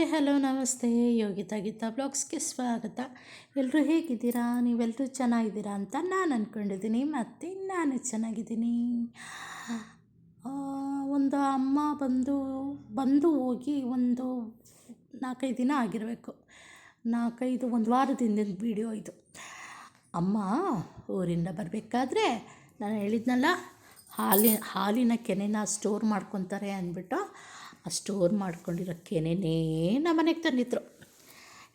Hi hello ನಮಸ್ತೆ. ಯೋಗಿತಾ ಗೀತಾ ಬ್ಲಾಗ್ಸ್ಗೆ ಸ್ವಾಗತ. ಎಲ್ಲರೂ ಹೇಗಿದ್ದೀರಾ? ನೀವೆಲ್ಲರೂ ಚೆನ್ನಾಗಿದ್ದೀರಾ ಅಂತ ನಾನು ಅಂದ್ಕೊಂಡಿದ್ದೀನಿ, ಮತ್ತು ನಾನು ಚೆನ್ನಾಗಿದ್ದೀನಿ. ಒಂದು ಅಮ್ಮ ಬಂದು ಹೋಗಿ ಒಂದು 4-5 ದಿನ ಆಗಿರಬೇಕು. 4-5 ಒಂದು ವಾರದಿಂದ ವೀಡಿಯೋ ಇದು. ಅಮ್ಮ ಊರಿಂದ ಬರಬೇಕಾದ್ರೆ ನಾನು ಹೇಳಿದ್ನಲ್ಲ, ಹಾಲಿನ ಕೆನೆನ ಸ್ಟೋರ್ ಮಾಡ್ಕೊತಾರೆ ಅಂದ್ಬಿಟ್ಟು, ಆ ಸ್ಟೋರ್ ಮಾಡ್ಕೊಂಡಿರೋ ಕೆನೆನೇ ನಮ್ಮನೆಗೆ ತಂದಿದ್ರು.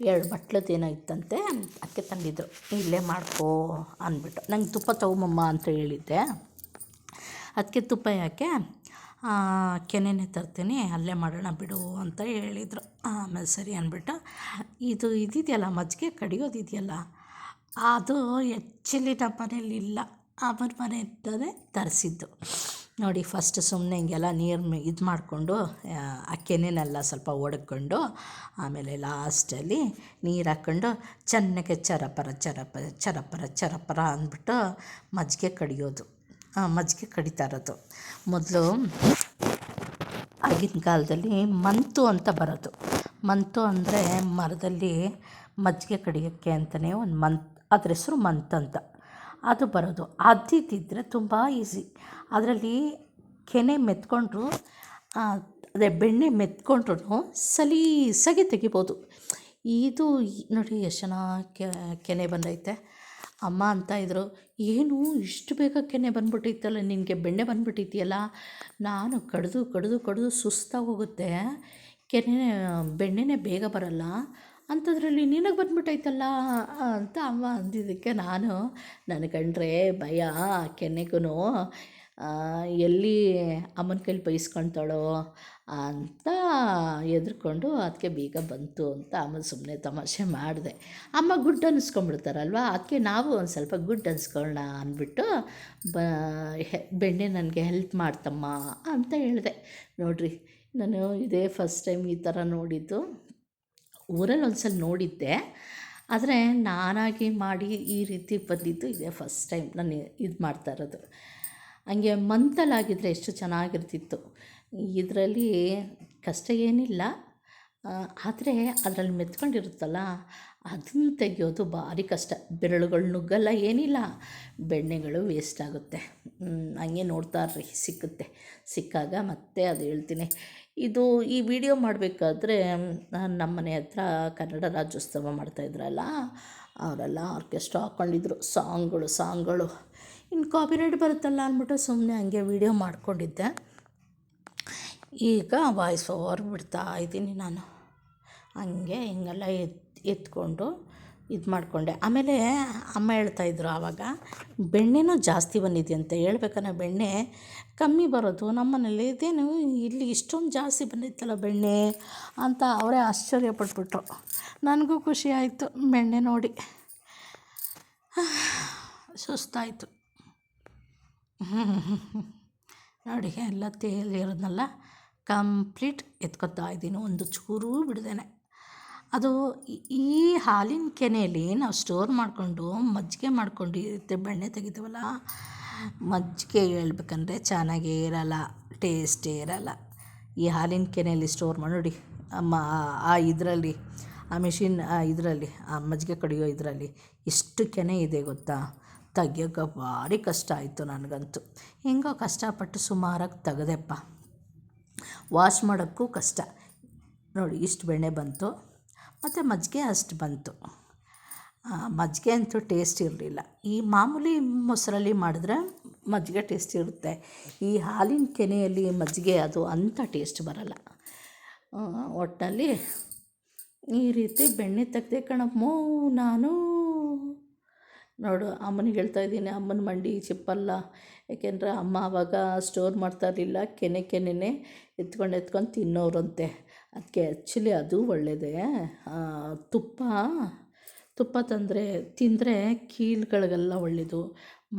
2 ಬಟ್ಲದೇನೋ ಇತ್ತಂತೆ, ಅದಕ್ಕೆ ತಂದಿದ್ರು. ಇಲ್ಲೇ ಮಾಡ್ಕೋ ಅಂದ್ಬಿಟ್ಟು. ನಂಗೆ ತುಪ್ಪ ತಗೊಂಬಮ್ಮ ಅಂತ ಹೇಳಿದ್ದೆ, ಅದಕ್ಕೆ ತುಪ್ಪ ಯಾಕೆ, ಕೆನೆನೇ ತರ್ತೀನಿ, ಅಲ್ಲೇ ಮಾಡೋಣ ಬಿಡು ಅಂತ ಹೇಳಿದರು. ಆಮೇಲೆ ಸರಿ ಅಂದ್ಬಿಟ್ಟು, ಇದಿದೆಯಲ್ಲ ಮಜ್ಜಿಗೆ ಕಡಿಯೋದಿದೆಯಲ್ಲ, ಅದು ಆ್ಯಕ್ಚುಲಿ ನಮ್ಮ ಮನೇಲಿಲ್ಲ, ಅವರ ಮನೆಯಿಂದಲೇ ತರಿಸಿದ್ದು. ನೋಡಿ, ಫಸ್ಟ್ ಸುಮ್ಮನೆ ಹಿಂಗೆಲ್ಲ ನೀರು ಇದು ಮಾಡಿಕೊಂಡು ಆ ಕೆನೆನೆಲ್ಲ ಸ್ವಲ್ಪ ಒಡ್ಕೊಂಡು, ಆಮೇಲೆ ಲಾಸ್ಟಲ್ಲಿ ನೀರು ಹಾಕ್ಕೊಂಡು ಚೆನ್ನಾಗೆ ಚರಪರ ಅಂದ್ಬಿಟ್ಟು ಮಜ್ಜಿಗೆ ಕಡಿಯೋದು. ಮಜ್ಜಿಗೆ ಕಡಿತಾ ಇರೋದು. ಮೊದಲು ಆಗಿನ ಕಾಲದಲ್ಲಿ ಮಂತು ಅಂತ ಬರೋದು. ಮಂತು ಅಂದರೆ ಮರದಲ್ಲಿ ಮಜ್ಜಿಗೆ ಕಡಿಯೋಕ್ಕೆ ಅಂತಲೇ ಒಂದು ಅದ್ರ ಹೆಸರು ಮಂತಂತ ಅದು ಬರೋದು. ಅದಿದ್ದರೆ ತುಂಬ ಈಸಿ. ಅದರಲ್ಲಿ ಕೆನೆ ಮೆತ್ಕೊಂಡ್ರು, ಅದೇ ಬೆಣ್ಣೆ ಮೆತ್ಕೊಂಡ್ರು ಸಲೀಸಾಗಿ ತೆಗಿಬೋದು. ಇದು ನೋಡಿ ಎಷ್ಟು ಚೆನ್ನಾಗಿ ಕೆನೆ ಬಂದೈತೆ. ಅಮ್ಮ ಅಂತ ಇದ್ರು, ಏನು ಇಷ್ಟು ಬೇಗ ಕೆನೆ ಬಂದ್ಬಿಟ್ಟಿತ್ತಲ್ಲ, ನಿನಗೆ ಬೆಣ್ಣೆ ಬಂದ್ಬಿಟ್ಟಿದೆಯಲ್ಲ. ನಾನು ಕಡಿದು ಸುಸ್ತಾಗಿ ಹೋಗುತ್ತೆ, ಬೆಣ್ಣೆನೇ ಬೇಗ ಬರಲ್ಲ ಅಂಥದ್ರಲ್ಲಿ ನಿನಗೆ ಬಂದ್ಬಿಟ್ಟೈತಲ್ಲ ಅಂತ ಅಮ್ಮ ಅಂದಿದ್ದಕ್ಕೆ ನಾನು ಕಂಡ್ರೆ ಭಯ. ಕೆನೆಗೂ ಎಲ್ಲಿ ಅಮ್ಮನ ಕೈಲಿ ಬೈಸ್ಕೊಳ್ತಾಳೋ ಅಂತ ಹೆದ್ರ್ಕೊಂಡು ಅದಕ್ಕೆ ಬೇಗ ಬಂತು ಅಂತ ಅಮ್ಮ ಸುಮ್ಮನೆ ತಮಾಷೆ ಮಾಡಿದೆ. ಅಮ್ಮ ಗುಡ್ ಅನ್ನಿಸ್ಕೊಂಡ್ಬಿಡ್ತಾರಲ್ವ, ಅದಕ್ಕೆ ನಾವು ಒಂದು ಸ್ವಲ್ಪ ಗುಡ್ ಅನ್ನಿಸ್ಕೊಳ್ಳೋಣ ಅಂದ್ಬಿಟ್ಟು ಬೆಣ್ಣೆ ನನಗೆ ಹೆಲ್ಪ್ ಮಾಡ್ತಮ್ಮ ಅಂತ ಹೇಳಿದೆ. ನೋಡಿರಿ, ನಾನು ಇದೇ ಫಸ್ಟ್ ಟೈಮ್ ಈ ಥರ ನೋಡಿದ್ದು. ಊರಲ್ಲಿ ಒಂದು ಸಲ ನೋಡಿದ್ದೆ, ಆದರೆ ನಾನಾಗಿ ಮಾಡಿ ಈ ರೀತಿ ಬಂದಿದ್ದು ಇದೇ ಫಸ್ಟ್ ಟೈಮ್ ನಾನು ಇದು ಮಾಡ್ತಾ ಇರೋದು. ಹಂಗೆ ಮಂತಲ್ಲಾಗಿದ್ದರೆ ಎಷ್ಟು ಚೆನ್ನಾಗಿರ್ತಿತ್ತು. ಇದರಲ್ಲಿ ಕಷ್ಟ ಏನಿಲ್ಲ, ಆದರೆ ಅದರಲ್ಲಿ ಮೆತ್ಕೊಂಡಿರುತ್ತಲ್ಲ, ಅದನ್ನು ತೆಗೆಯೋದು ಭಾರಿ ಕಷ್ಟ. ಬೆರಳುಗಳು ನುಗ್ಗಲ್ಲ, ಏನಿಲ್ಲ, ಬೆಣ್ಣೆಗಳು ವೇಸ್ಟ್ ಆಗುತ್ತೆ. ಹಂಗೆ ನೋಡ್ತಾ ಇರ್ರಿ, ಸಿಕ್ಕಾಗ ಮತ್ತೆ ಅದು ಹೇಳ್ತೀನಿ. ಈ ವಿಡಿಯೋ ಮಾಡಬೇಕಾದ್ರೆ ನಮ್ಮ ಮನೆ ಹತ್ರ ಕನ್ನಡ ರಾಜ್ಯೋತ್ಸವ ಮಾಡ್ತಾಯಿದ್ರಲ್ಲ, ಅವರೆಲ್ಲ ಆರ್ಕೆಸ್ಟ್ರಾ ಹಾಕ್ಕೊಂಡಿದ್ರು, ಸಾಂಗ್ಗಳು. ಇನ್ನು ಕಾಪಿರೈಟ್ ಬರುತ್ತಲ್ಲ ಅಂದ್ಬಿಟ್ಟು ಸುಮ್ಮನೆ ಹಂಗೆ ವಿಡಿಯೋ ಮಾಡ್ಕೊಂಡಿದ್ದೆ. ಈಗ ವಾಯ್ಸ್ ಓವರ್ ಬಿಡ್ತಾ ಇದ್ದೀನಿ ನಾನು. ಹಂಗೆ ಹಿಂಗೆಲ್ಲ ಎತ್ಕೊಂಡು ಇದು ಮಾಡಿಕೊಂಡೆ. ಆಮೇಲೆ ಅಮ್ಮ ಹೇಳ್ತಾಯಿದ್ರು ಆವಾಗ, ಬೆಣ್ಣೆನೂ ಜಾಸ್ತಿ ಬಂದಿದೆಯಂತೆ. ಹೇಳ್ಬೇಕನ್ನ ಬೆಣ್ಣೆ ಕಮ್ಮಿ ಬರೋದು ನಮ್ಮನೇಲಿ, ಇದೇನು ಇಲ್ಲಿ ಇಷ್ಟೊಂದು ಜಾಸ್ತಿ ಬಂದಿತ್ತಲ್ಲ ಬೆಣ್ಣೆ ಅಂತ ಅವರೇ ಆಶ್ಚರ್ಯಪಟ್ಬಿಟ್ರು. ನನಗೂ ಖುಷಿ ಆಯಿತು ಬೆಣ್ಣೆ ನೋಡಿ. ಸುಸ್ತಾಯಿತು. ನೋಡಿ, ಎಲ್ಲ ತೇಲಿರೋದನ್ನೆಲ್ಲ ಕಂಪ್ಲೀಟ್ ಎತ್ಕೊತಾ ಇದ್ದೀನಿ, ಒಂದು ಚೂರೂ ಬಿಡ್ದೇನೆ. ಅದು ಈ ಹಾಲಿನ ಕೆನೆಯಲ್ಲಿ ನಾವು ಸ್ಟೋರ್ ಮಾಡಿಕೊಂಡು ಮಜ್ಜಿಗೆ ಮಾಡ್ಕೊಂಡು ಬೆಣ್ಣೆ ತೆಗಿತೀವಲ್ಲ, ಮಜ್ಜಿಗೆ ಹೇಳ್ಬೇಕಂದ್ರೆ ಚೆನ್ನಾಗೇ ಇರಲ್ಲ, ಟೇಸ್ಟೇ ಇರಲ್ಲ. ಈ ಹಾಲಿನ ಕೆನೆಯಲ್ಲಿ ಸ್ಟೋರ್ ಮಾಡಿ ನೋಡಿ, ಇದರಲ್ಲಿ ಆ ಮಿಷಿನ್ ಇದರಲ್ಲಿ ಆ ಮಜ್ಜಿಗೆ ಕಡಿಯೋ ಇದರಲ್ಲಿ ಎಷ್ಟು ಕೆನೆ ಇದೆ ಗೊತ್ತಾ? ತೆಗಿಯೋಕೆ ಭಾರಿ ಕಷ್ಟ ಆಯಿತು ನನಗಂತೂ. ಹೆಂಗೋ ಕಷ್ಟಪಟ್ಟು ಸುಮಾರಾಗಿ ತೆಗೆದೆಪ್ಪ. ವಾಶ್ ಮಾಡೋಕ್ಕೂ ಕಷ್ಟ. ನೋಡಿ, ಇಷ್ಟು ಬೆಣ್ಣೆ ಬಂತು, ಮತ್ತು ಮಜ್ಜಿಗೆ ಅಷ್ಟು ಬಂತು. ಮಜ್ಜಿಗೆ ಅಂತೂ ಟೇಸ್ಟ್ ಇರಲಿಲ್ಲ. ಈ ಮಾಮೂಲಿ ಮೊಸರಲ್ಲಿ ಮಾಡಿದ್ರೆ ಮಜ್ಜಿಗೆ ಟೇಸ್ಟ್ ಇರುತ್ತೆ. ಈ ಹಾಲಿನ ಕೆನೆಯಲ್ಲಿ ಮಜ್ಜಿಗೆ ಅದು ಅಂಥ ಟೇಸ್ಟ್ ಬರಲ್ಲ. ಒಟ್ಟಿನಲ್ಲಿ ಈ ರೀತಿ ಬೆಣ್ಣೆ ತೆಗ್ದೆ ಕಣಮ್ಮೋ ನಾನು. ನೋಡು, ಅಮ್ಮನಿಗೆ ಹೇಳ್ತಾಯಿದ್ದೀನಿ, ಅಮ್ಮನ ಮಂಡಿ ಚಿಪ್ಪಲ್ಲ. ಏಕೆಂದರೆ ಅಮ್ಮ ಆವಾಗ ಸ್ಟೋರ್ ಮಾಡ್ತಾ ಇರಲಿಲ್ಲ, ಕೆನೆನೇ ಎತ್ಕೊಂಡು ತಿನ್ನೋರಂತೆ. ಅದಕ್ಕೆ ಆ್ಯಕ್ಚುಲಿ ಅದು ಒಳ್ಳೆಯದೇ. ತುಪ್ಪ ತಿಂದರೆ ಕೀಲುಗಳಿಗೆಲ್ಲ ಒಳ್ಳೆಯದು,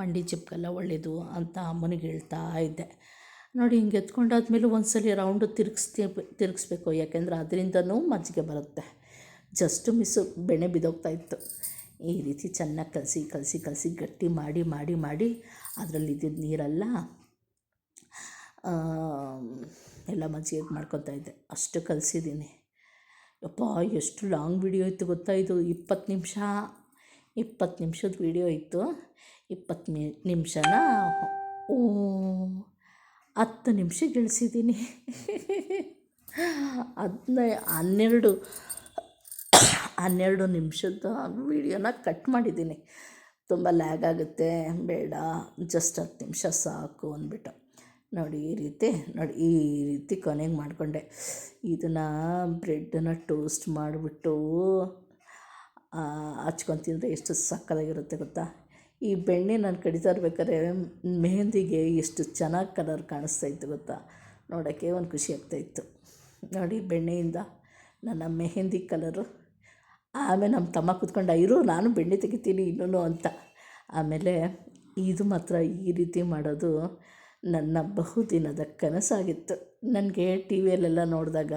ಮಂಡಿ ಚಿಪ್ಪಗೆಲ್ಲ ಒಳ್ಳೆಯದು ಅಂತ ಅಮ್ಮನಿಗೆ ಹೇಳ್ತಾ ಇದ್ದೆ. ನೋಡಿ, ಹಿಂಗೆ ಎತ್ಕೊಂಡಾದ್ಮೇಲೆ ಒಂದು ಸಲ ರೌಂಡು ತಿರುಗಿಸ್ಬೇಕು, ಯಾಕೆಂದರೆ ಅದರಿಂದನೂ ಮಜ್ಜಿಗೆ ಬರುತ್ತೆ. ಜಸ್ಟು ಮಿಸ್ಸು ಬೆಣ್ಣೆ ಬಿದ್ದೋಗ್ತಾಯಿತ್ತು. ಈ ರೀತಿ ಚೆನ್ನಾಗಿ ಕಲಸಿ ಗಟ್ಟಿ ಮಾಡಿ ಅದರಲ್ಲಿ ಇದ್ದಿದ್ದ ನೀರೆಲ್ಲ ಎಲ್ಲ ಮಜ್ಜಿಗೆ ಮಾಡ್ಕೊತಾ ಇದ್ದೆ. ಅಷ್ಟು ಕಲಸಿದ್ದೀನಿ. ಯಪ್ಪ ಎಷ್ಟು ಲಾಂಗ್ ವಿಡಿಯೋ ಇತ್ತು ಗೊತ್ತಾ ಇದು. 20 ನಿಮಿಷದ ವಿಡಿಯೋ ಇತ್ತು. 20 ನಿಮಿಷನ 10 ನಿಮಿಷಕ್ಕೆ ಇಳಿಸಿದ್ದೀನಿ. ಅದನ್ನ 12 ನಿಮಿಷದ ವೀಡಿಯೋನ ಕಟ್ ಮಾಡಿದ್ದೀನಿ. ತುಂಬ ಲ್ಯಾಗ್ ಆಗುತ್ತೆ, ಬೇಡ ಜಸ್ಟ್ 10 ನಿಮಿಷ ಸಾಕು ಅಂದ್ಬಿಟ್ಟು ನೋಡಿ ಈ ರೀತಿ ಕೊನೆಗೆ ಮಾಡಿಕೊಂಡೆ. ಇದನ್ನು ಬ್ರೆಡ್ಡನ್ನು ಟೋಸ್ಟ್ ಮಾಡಿಬಿಟ್ಟು ಹಚ್ಕೊಂಡು ತಿಂದರೆ ಎಷ್ಟು ಸಕ್ಕತ್ತಾಗಿರುತ್ತೆ ಗೊತ್ತಾ. ಈ ಬೆಣ್ಣೆ ನಾನು ಕಡಿತಾ ಇರ್ಬೇಕಾದ್ರೆ ಮೆಹಂದಿಗೆ ಎಷ್ಟು ಚೆನ್ನಾಗಿ ಕಲರ್ ಕಾಣಿಸ್ತಾಯಿತ್ತು ಗೊತ್ತಾ. ನೋಡೋಕ್ಕೆ ಒಂದು ಖುಷಿ ಆಗ್ತಾಯಿತ್ತು ನೋಡಿ ಬೆಣ್ಣೆಯಿಂದ ನನ್ನ ಮೆಹಂದಿ ಕಲರು. ಆಮೇಲೆ ನಮ್ಮ ತಮ್ಮ ಕೂತ್ಕೊಂಡು ಇರು ನಾನು ಬೆಣ್ಣೆ ತೆಗಿತೀನಿ ಇನ್ನೂ ಅಂತ. ಆಮೇಲೆ ಇದು ಮಾತ್ರ ಈ ರೀತಿ ಮಾಡೋದು ನನ್ನ ಬಹುದಿನದ ಕನಸಾಗಿತ್ತು. ನನಗೆ ಟಿ ವಿಯಲ್ಲೆಲ್ಲ ನೋಡಿದಾಗ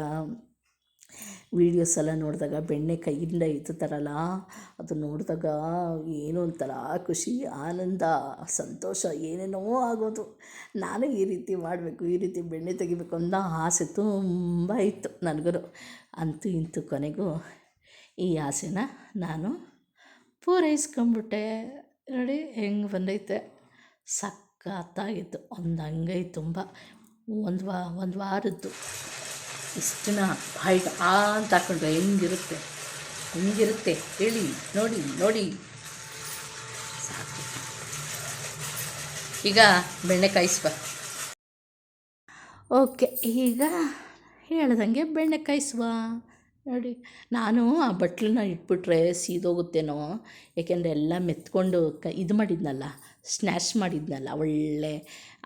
ವೀಡಿಯೋಸ್ ಎಲ್ಲ ನೋಡಿದಾಗ ಬೆಣ್ಣೆ ಕೈಯಿಂದ ಎತ್ತುತ್ತಾರಲ್ಲ, ಅದು ನೋಡಿದಾಗ ಏನೋ ಒಂಥರ ಖುಷಿ, ಆನಂದ, ಸಂತೋಷ ಏನೇನೋ ಆಗೋದು. ನಾನು ಈ ರೀತಿ ಮಾಡಬೇಕು, ಈ ರೀತಿ ಬೆಣ್ಣೆ ತೆಗಿಬೇಕು ಅನ್ನೋ ಆಸೆ ತುಂಬ ಇತ್ತು ನನಗೂ. ಅಂತೂ ಇಂತೂ ಕೊನೆಗೂ ಈ ಆಸೆನ ನಾನು ಪೂರೈಸ್ಕೊಂಬಿಟ್ಟೆ. ನೋಡಿ ಹೆಂಗೆ ಬಂದೈತೆ, ಸಖತ್ತಾಗಿತ್ತು. ಒಂದು ಅಂಗೈ ತುಂಬ ಒಂದು ವಾರದ್ದು ಇಷ್ಟನ್ನ ಬಾಯಿಗೆ ಅಂತ ಹಾಕೊಂಡ್ರೆ ಹೆಂಗಿರುತ್ತೆ ಹೇಳಿ. ನೋಡಿ ಸಾಕು. ಈಗ ಬೆಣ್ಣೆ ಕಾಯಿಸ್ಬ. ಓಕೆ, ಈಗ ಹೇಳ್ದಂಗೆ ಬೆಣ್ಣೆ ಕಾಯಿಸುವ. ನೋಡಿ ನಾನು ಆ ಬಟ್ಲನ್ನ ಇಟ್ಬಿಟ್ರೆ ಸೀದೋಗುತ್ತೇನೋ, ಏಕೆಂದರೆ ಎಲ್ಲ ಮೆತ್ಕೊಂಡು ಇದು ಮಾಡಿದ್ನಲ್ಲ, ಸ್ನ್ಯಾಶ್ ಮಾಡಿದ್ನಲ್ಲ, ಒಳ್ಳೆ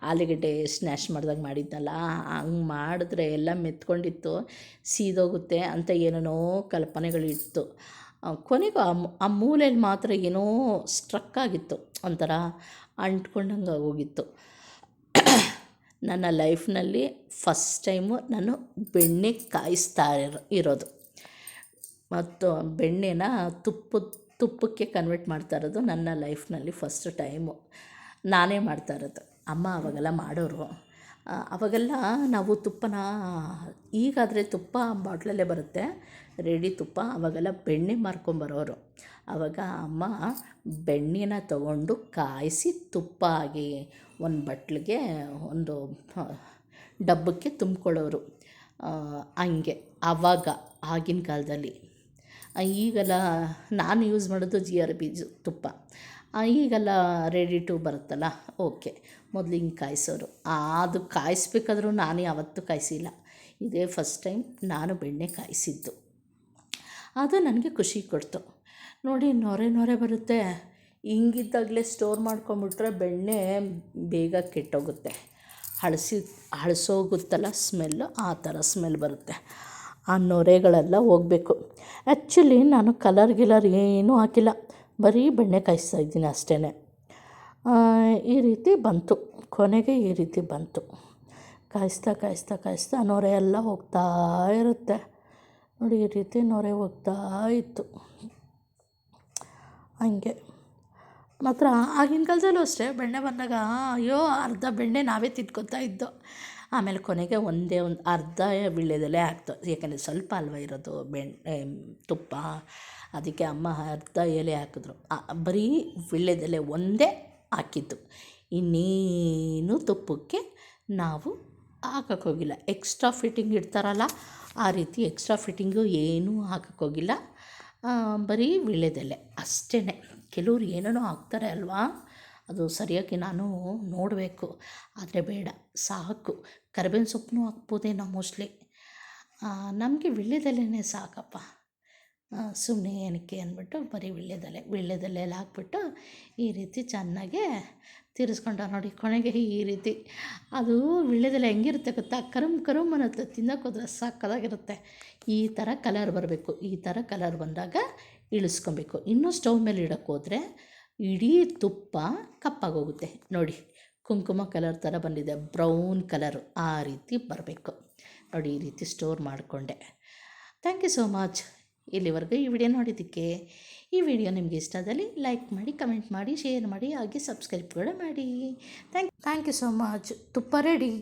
ಆಲೂಗಡ್ಡೆ ಸ್ನ್ಯಾಶ್ ಮಾಡ್ದಾಗ ಮಾಡಿದ್ನಲ್ಲ, ಹಂಗೆ ಮಾಡಿದ್ರೆ ಎಲ್ಲ ಮೆತ್ಕೊಂಡಿತ್ತು, ಸೀದೋಗುತ್ತೆ ಅಂತ ಏನೇನೋ ಕಲ್ಪನೆಗಳಿತ್ತು. ಕೊನೆಗೂ ಆ ಮೂಲೆಯಲ್ಲಿ ಮಾತ್ರ ಏನೋ ಸ್ಟ್ರಕ್ ಆಗಿತ್ತು, ಒಂಥರ ಅಂಟ್ಕೊಂಡಂಗೆ ಆಗೋಗಿತ್ತು. ನನ್ನ ಲೈಫ್ನಲ್ಲಿ ಫಸ್ಟ್ ಟೈಮು ನಾನು ಬೆಣ್ಣೆ ಕಾಯಿಸ್ತಾ ಇರೋದು, ಮತ್ತು ಬೆಣ್ಣೆನ ತುಪ್ಪಕ್ಕೆ ಕನ್ವರ್ಟ್ ಮಾಡ್ತಾ ಇರೋದು ನನ್ನ ಲೈಫ್ನಲ್ಲಿ ಫಸ್ಟ್ ಟೈಮು ನಾನೇ ಮಾಡ್ತಾ ಇರೋದು. ಅಮ್ಮ ಅವಾಗೆಲ್ಲ ಮಾಡೋರು. ಅವಾಗೆಲ್ಲ ನಾವು ತುಪ್ಪನ, ಈಗಾದರೆ ತುಪ್ಪ ಬಾಟ್ಲಲ್ಲೇ ಬರುತ್ತೆ ರೆಡಿ ತುಪ್ಪ, ಅವಾಗೆಲ್ಲ ಬೆಣ್ಣೆ ಮಾರ್ಕೊಂಬರೋರು. ಆವಾಗ ಅಮ್ಮ ಬೆಣ್ಣೆನ ತಗೊಂಡು ಕಾಯಿಸಿ ತುಪ್ಪ ಆಗಿ ಒಂದು ಬಟ್ಲಿಗೆ ಒಂದು ಡಬ್ಬಕ್ಕೆ ತುಂಬ್ಕೊಳ್ಳೋರು. ಹಂಗೆ ಆವಾಗ ಆಗಿನ ಕಾಲದಲ್ಲಿ. ಈಗೆಲ್ಲ ನಾನು ಯೂಸ್ ಮಾಡೋದು GRB ತುಪ್ಪ. ಈಗೆಲ್ಲ ರೆಡಿ ಟು ಬರುತ್ತಲ್ಲ, ಓಕೆ. ಮೊದಲು ಹಿಂಗೆ ಕಾಯಿಸೋರು. ಅದು ಕಾಯಿಸ್ಬೇಕಾದ್ರೂ ನಾನು ಯಾವತ್ತೂ ಕಾಯಿಸಿಲ್ಲ, ಇದೇ ಫಸ್ಟ್ ಟೈಮ್ ನಾನು ಬೆಣ್ಣೆ ಕಾಯಿಸಿದ್ದು. ಅದು ನನಗೆ ಖುಷಿ ಕೊಡ್ತು. ನೋಡಿ ನೊರೆ ಬರುತ್ತೆ. ಹಿಂಗಿದ್ದಾಗಲೇ ಸ್ಟೋರ್ ಮಾಡ್ಕೊಂಬಿಟ್ರೆ ಬೆಣ್ಣೆ ಬೇಗ ಕೆಟ್ಟೋಗುತ್ತೆ, ಹಳಸೋಗುತ್ತಲ್ಲ ಸ್ಮೆಲ್ಲು, ಆ ಥರ ಸ್ಮೆಲ್ ಬರುತ್ತೆ. ಆ ನೊರೆಗಳೆಲ್ಲ ಹೋಗಬೇಕು. ಆ್ಯಕ್ಚುಲಿ ನಾನು ಕಲರ್ ಏನೂ ಹಾಕಿಲ್ಲ, ಬರೀ ಬೆಣ್ಣೆ ಕಾಯಿಸ್ತಾ ಇದ್ದೀನಿ ಅಷ್ಟೇ. ಈ ರೀತಿ ಬಂತು, ಕೊನೆಗೆ ಈ ರೀತಿ ಬಂತು. ಕಾಯಿಸ್ತಾ ನೊರೆ ಎಲ್ಲ ಹೋಗ್ತಾ ಇರುತ್ತೆ ನೋಡಿ. ಈ ರೀತಿ ನೊರೆ ಹೋಗ್ತಾ ಇತ್ತು ಹಂಗೆ. ಮಾತ್ರ ಆಗಿನ ಕಾಲದಲ್ಲೂ ಅಷ್ಟೇ ಬೆಣ್ಣೆ ಬಂದಾಗ ಅಯ್ಯೋ ಅರ್ಧ ಬೆಣ್ಣೆ ನಾವೇ ತಿನ್ಕೊತಾ ಇದ್ದೋ. ಆಮೇಲೆ ಕೊನೆಗೆ ಒಂದು ಅರ್ಧ ವೀಳ್ಯದೆಲೆ ಹಾಕ್ತು, ಯಾಕಂದರೆ ಸ್ವಲ್ಪ ಅಲ್ವ ಇರೋದು ಬೆಣ್ಣೆ ತುಪ್ಪ, ಅದಕ್ಕೆ ಅಮ್ಮ ಅರ್ಧ ಎಲೆ ಹಾಕಿದ್ರು. ಬರೀ ವೀಳ್ಯದೆಲೆ ಒಂದೇ ಹಾಕಿದ್ದು, ಇನ್ನೇನು ತುಪ್ಪಕ್ಕೆ ನಾವು ಹಾಕೋಕ್ಕೋಗಿಲ್ಲ. ಎಕ್ಸ್ಟ್ರಾ ಫಿಟ್ಟಿಂಗ್ ಇಡ್ತಾರಲ್ಲ, ಆ ರೀತಿ ಎಕ್ಸ್ಟ್ರಾ ಫಿಟ್ಟಿಂಗು ಏನೂ ಹಾಕೋಕ್ಕೋಗಿಲ್ಲ. ಬರೀ ವೀಳ್ಯದೆಲೆ ಅಷ್ಟೇ. ಕೆಲವ್ರು ಏನೇನೋ ಹಾಕ್ತಾರೆ ಅಲ್ವಾ, ಅದು ಸರಿಯಾಗಿ ನಾನು ನೋಡಬೇಕು, ಆದರೆ ಬೇಡ ಸಾಕು. ಕರಿಬೇವಿನ ಸೊಪ್ಪು ಹಾಕ್ಬೋದೇನೋ ಮೋಸ್ಟ್ಲಿ. ನಮಗೆ ವೀಳ್ಯದೆಲೆನೇ ಸಾಕಪ್ಪ, ಸುಮ್ಮನೆ ಏನಕ್ಕೆ ಅಂದ್ಬಿಟ್ಟು ಬರೀ ವೀಳ್ಯದೆಲೆ ಎಲ್ಲ ಹಾಕ್ಬಿಟ್ಟು ಈ ರೀತಿ ಚೆನ್ನಾಗೆ ತಿರ್ಸ್ಕೊಂಡ ನೋಡಿ. ಕೊನೆಗೆ ಈ ರೀತಿ ಅದು ವೀಳ್ಯದೆಲೆ ಹೆಂಗಿರುತ್ತೆ ಗೊತ್ತಾ, ಕರುಮ್ ಅನ್ನುತ್ತೆ, ತಿನ್ನೋಕ್ಕೋದ್ರೆ ಸಾಕಾಗಿರುತ್ತೆ. ಈ ಥರ ಕಲರ್ ಬರಬೇಕು. ಈ ಥರ ಕಲರ್ ಬಂದಾಗ ಇಳಿಸ್ಕೊಬೇಕು. ಇನ್ನೂ ಸ್ಟವ್ ಮೇಲೆ ಇಡೋಕ್ಕೋದ್ರೆ ಇಡೀ ತುಪ್ಪ ಕಪ್ಪಾಗೋಗುತ್ತೆ ನೋಡಿ. ಕುಂಕುಮ ಕಲರ್ ಥರ ಬಂದಿದೆ, ಬ್ರೌನ್ ಕಲರು, ಆ ರೀತಿ ಬರಬೇಕು ನೋಡಿ. ಈ ರೀತಿ ಸ್ಟೋರ್ ಮಾಡಿಕೊಂಡೆ. ಥ್ಯಾಂಕ್ ಯು ಸೋ ಮಚ್ ಇಲ್ಲಿವರೆಗೂ ಈ ವಿಡಿಯೋ ನೋಡಿದ್ದಕ್ಕೆ. ಈ ವಿಡಿಯೋ ನಿಮಗೆ ಇಷ್ಟ ಆದಲ್ಲಿ ಲೈಕ್ ಮಾಡಿ, ಕಮೆಂಟ್ ಮಾಡಿ, ಶೇರ್ ಮಾಡಿ, ಹಾಗೆ ಸಬ್ಸ್ಕ್ರೈಬ್ ಕೂಡ ಮಾಡಿ. Thank you so much. ತುಪ್ಪ ರೆಡಿ.